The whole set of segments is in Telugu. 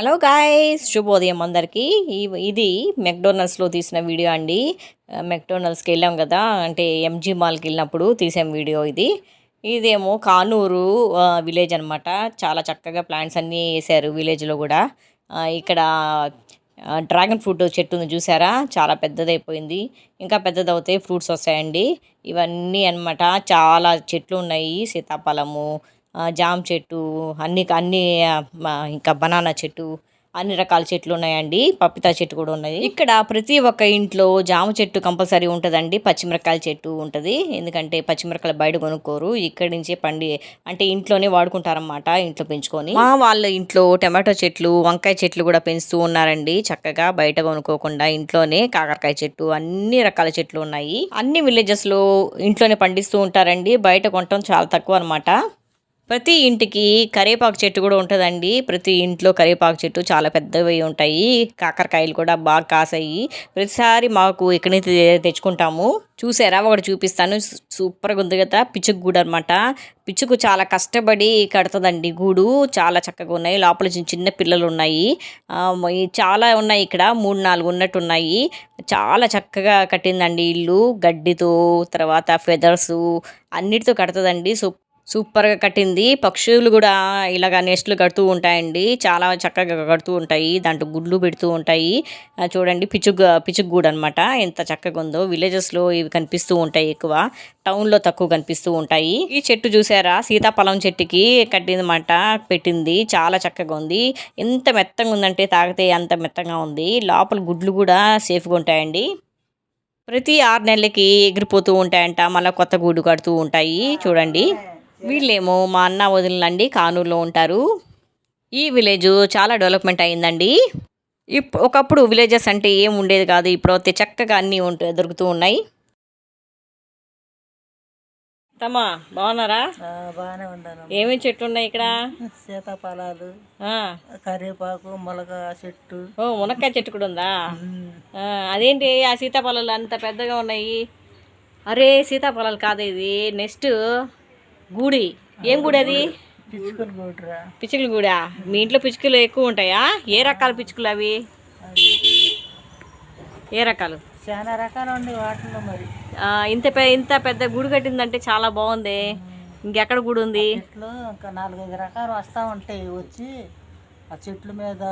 హలో గాయ్స్, శుభోదయం అందరికీ. ఇది మెక్డొనాల్డ్స్లో తీసిన వీడియో అండి. మెక్డొనాల్డ్స్కి వెళ్ళాం కదా, అంటే ఎంజీ మాల్కి వెళ్ళినప్పుడు తీసాం వీడియో ఇది. ఇదేమో కానూరు విలేజ్ అనమాట. చాలా చక్కగా ప్లాంట్స్ అన్నీ వేసారు విలేజ్లో కూడా. ఇక్కడ డ్రాగన్ ఫ్రూట్ చెట్టు ఉంది చూసారా, చాలా పెద్దదైపోయింది. ఇంకా పెద్దదవుతాయి, ఫ్రూట్స్ వస్తాయండి. ఇవన్నీ అనమాట, చాలా చెట్లు ఉన్నాయి. సీతాఫలము, జామ చెట్టు, అన్ని ఇంకా బనానా చెట్టు, అన్ని రకాల చెట్లు ఉన్నాయండి. పప్పితా చెట్టు కూడా ఉన్నది. ఇక్కడ ప్రతి ఒక్క ఇంట్లో జామ చెట్టు కంపల్సరీ ఉంటుందండి. పచ్చిమిరకాయల చెట్టు ఉంటుంది, ఎందుకంటే పచ్చిమిరకాయలు బయట కొనుక్కోరు, ఇక్కడి నుంచే అంటే ఇంట్లోనే వాడుకుంటారన్నమాట, ఇంట్లో పెంచుకొని. మా వాళ్ళ ఇంట్లో టమాటో చెట్లు, వంకాయ చెట్లు కూడా పెంచుతూ ఉన్నారండి. చక్కగా బయట కొనుక్కోకుండా ఇంట్లోనే కాకరకాయ చెట్టు, అన్ని రకాల చెట్లు ఉన్నాయి. అన్ని విలేజెస్ లో ఇంట్లోనే పండిస్తూ ఉంటారండి, బయట కొనటం చాలా తక్కువ అనమాట. ప్రతి ఇంటికి కరివేపాకు చెట్టు కూడా ఉంటుందండి. ప్రతి ఇంట్లో కరివేపాకు చెట్టు చాలా పెద్దవి ఉంటాయి. కాకరకాయలు కూడా బాగా కాసాయి. ప్రతిసారి మాకు ఇక్కడి నుంచి తెచ్చుకుంటాము. చూసారా, ఒకటి చూపిస్తాను. సూపర్గా ఉంది కదా, పిచ్చుకు గూడు అనమాట. పిచ్చుకు చాలా కష్టపడి కడుతుందండి గూడు. చాలా చక్కగా ఉన్నాయి. లోపల చిన్న చిన్న పిల్లలు ఉన్నాయి. చాలా ఉన్నాయి ఇక్కడ, 3-4 ఉన్నట్టు ఉన్నాయి. చాలా చక్కగా కట్టిందండి ఇల్లు. గడ్డితో, తర్వాత ఫెదర్స్ అన్నిటితో కడుతుందండి. సూపర్గా కట్టింది. పక్షులు కూడా ఇలాగ నెస్ట్లు కడుతూ ఉంటాయండి, చాలా చక్కగా కడుతూ ఉంటాయి. దాంట్లో గుడ్లు పెడుతూ ఉంటాయి. చూడండి, పిచ్చుకు గూడు అనమాట. ఎంత చక్కగా ఉందో. విలేజెస్లో ఇవి కనిపిస్తూ ఉంటాయి ఎక్కువ, టౌన్లో తక్కువ కనిపిస్తూ ఉంటాయి. ఈ చెట్టు చూసారా, సీతాఫలం చెట్టుకి కట్టిందన్నమాట, పెట్టింది. చాలా చక్కగా ఉంది. ఎంత మెత్తగా ఉందంటే తాగితే అంత మెత్తగా ఉంది. లోపల గుడ్లు కూడా సేఫ్గా ఉంటాయండి. ప్రతి 6 నెలలకి ఎగిరిపోతూ ఉంటాయంట, మళ్ళీ కొత్త గూడు కడుతూ ఉంటాయి. చూడండి, వీళ్ళేమో మా అన్న వదినండి, కానూరులో ఉంటారు. ఈ విలేజ్ చాలా డెవలప్మెంట్ అయిందండి. ఒకప్పుడు విలేజెస్ అంటే ఏం ఉండేది కాదు, ఇప్పుడైతే చక్కగా అన్నీ దొరుకుతూ ఉన్నాయి. తమ్మా, బాగున్నారా? బాగానే ఉన్నాను. ఏమేమి చెట్లు ఉన్నాయి ఇక్కడ? సీతాఫలాలు, కరివేపాకు, మునగ చెట్టు. మునక్కాయ చెట్టు కూడా ఉందా? అదేంటి ఆ సీతాఫలాలు అంత పెద్దగా ఉన్నాయి? అరే, సీతాఫలాలు కాదు, ఇది నెక్స్ట్ గూడి. ఏం గూడి అది? పిచ్చుకల గూడా? మీ ఇంట్లో పిచ్చుకలు ఎక్కువ ఉంటాయా? ఏ రకాల పిచ్చుకలు అవి? ఏ రకాలు? చాలా రకాలు ఉండి వాటిలో. మరి ఇంత పెద్ద గూడు కట్టిందంటే చాలా బాగుంది. ఇంకెక్కడ గూడు ఉంది? చెట్లు ఇంకా 4-5 రకాలు వస్తూ ఉంటాయి. వచ్చి ఆ చెట్ల మీద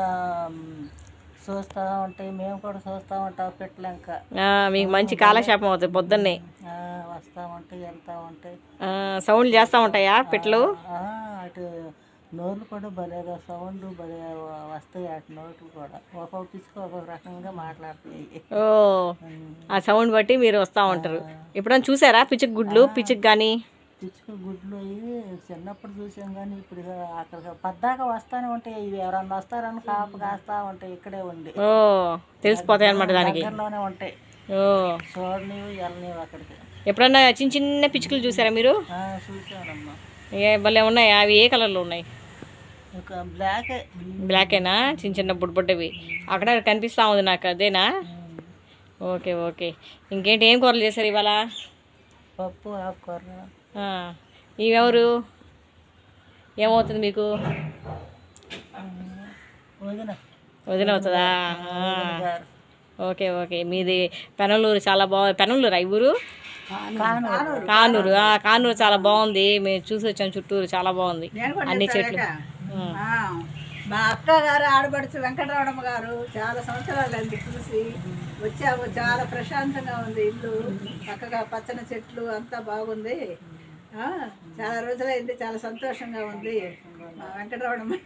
చూస్తూ ఉంటాయి. మేము కూడా చూస్తూ ఉంటాం. పెట్టలేక మీకు మంచి కాలక్షేపం అవుతుంది. పొద్దున్నే వస్తూ ఉంటాయి, వెళ్తూ ఉంటాయి. సౌండ్ చేస్తూ ఉంటాయా పెట్టలు? అటు నోర్లు కూడా భలేగా సౌండ్ భలే వస్తాయి. అటు నోట్లు కూడా ఒక్కొక్క పిచ్చుకు ఒక్కొక్క రకంగా మాట్లాడుతాయి. ఆ సౌండ్ బట్టి మీరు వస్తూ ఉంటారు. ఎప్పుడైనా చూసారా పిచ్చుకు గుడ్లు? పిచ్చుకు కానీ పిచ్చుకు గుడ్లు అవి చిన్నప్పుడు చూసాం, కానీ ఇప్పుడు అక్కడ పద్దాకా వస్తానే ఉంటాయి. ఇవి ఎవరన్నా వస్తారని కాపు కాస్తా ఉంటాయి. ఇక్కడే ఉండి తెలిసిపోతాయి అనమాట. దానికి దగ్గరలోనే ఉంటాయి. చూడనివి వెళ్ళనివి అక్కడికి. ఎప్పుడన్నా చిన్న చిన్న పిచ్చుకలు చూసారా మీరు? చూసానమ్మా. భలే ఉన్నాయి. అవి ఏ కలర్లో ఉన్నాయి? బ్లాకేనా? చిన్న చిన్న బుడ్బుడ్డవి అక్కడ కనిపిస్తూ ఉంది నాకు. అదేనా? Okay okay. ఇంకేంటి, ఏం కూరలు చేశారు ఇవాళ? పప్పు, ఆకుకూర. ఇవెవరు? ఏమవుతుంది మీకు? వదిన అవుతుందా? Okay okay. మీది పెనలూరు. చాలా బాగుంది. పెనలూరు ఈ ఊరు? కానూరు. కానూరు చాలా బాగుంది. మేము చూసి వచ్చాము చుట్టూరు, చాలా బాగుంది. అన్ని చెట్లు. మా అక్క గారు ఆడబడుచు వెంకటరమణ గారు చాలా సంవత్సరాలు చూసి వచ్చాము. చాలా ప్రశాంతంగా ఉంది ఇల్లు, చక్కగా పచ్చని చెట్లు అంతా బాగుంది. చాలా రోజులైంది, చాలా సంతోషంగా ఉంది. మా వెంకటరమణ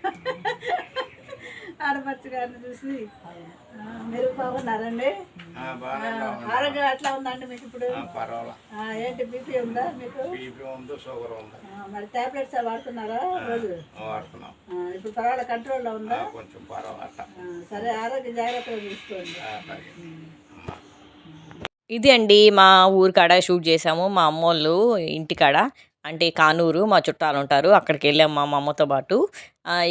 ఆడపడుచు గారిని చూసి. మీరు బాగున్నారండి? ఆరోగ్యం ఎట్లా ఉందండి మీకు ఇప్పుడు? ఏంటి, బీపీ ఉందా మీకు? మరి టాబ్లెట్స్ వాడుతున్నారా రోజు? ఇప్పుడు పర్వాలేదు, కంట్రోల్లో ఉందా? సరే, ఆరోగ్య జాగ్రత్తగా చూసుకోండి. ఇది అండి, మా ఊరి కాడ షూట్ చేసాము. మా అమ్మోళ్ళు ఇంటికాడ, అంటే కానూరు. మా చుట్టాలు ఉంటారు, అక్కడికి వెళ్ళాము మా అమ్మతో పాటు.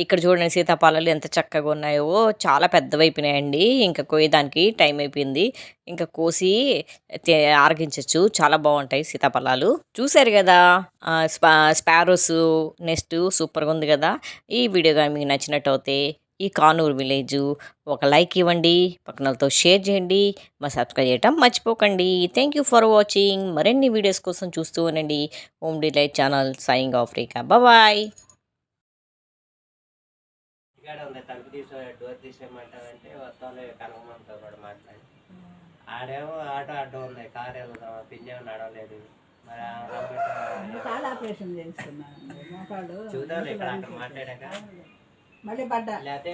ఇక్కడ చూడండి, సీతాఫలాలు ఎంత చక్కగా ఉన్నాయో. చాలా పెద్దవైపోయినాయండి. ఇంకా కోయడానికి టైం అయిపోయింది. ఇంకా కోసి ఆరగించవచ్చు. చాలా బాగుంటాయి సీతాఫలాలు. చూసారు కదా, స్పారోస్ నెక్స్ట్ సూపర్గా ఉంది కదా. ఈ వీడియో కానీ మీకు నచ్చినట్టు అయితే ఈ కానూరు విలేజ్. ఒక లైక్ ఇవ్వండి, పక్కనలతో షేర్ చేయండి, సబ్స్క్రైబ్ చేయటం మర్చిపోకండి. Thank you for watching. మరిన్ని వీడియోస్ కోసం చూస్తూ ఉండండి Home Delight channel. Signing off Rekha. Bye. ఇక్కడ ఉంది తలుపు డోర్ తీసేయమంటారంటే వస్తాను కనకమ్మతో కూడా మాట్లాడి ఆడేమో ఆటో అడ్డం ఉంది కారు వెళ్దాం పింజం నడవలేదు మరి కాలు ఆపరేషన్ చేయించుకున్నాను మోకాళ్ళు చూద్దాం ఇక్కడ అక్కడ మాట్లాడాక మళ్ళీ పడ్డా లేకపోతే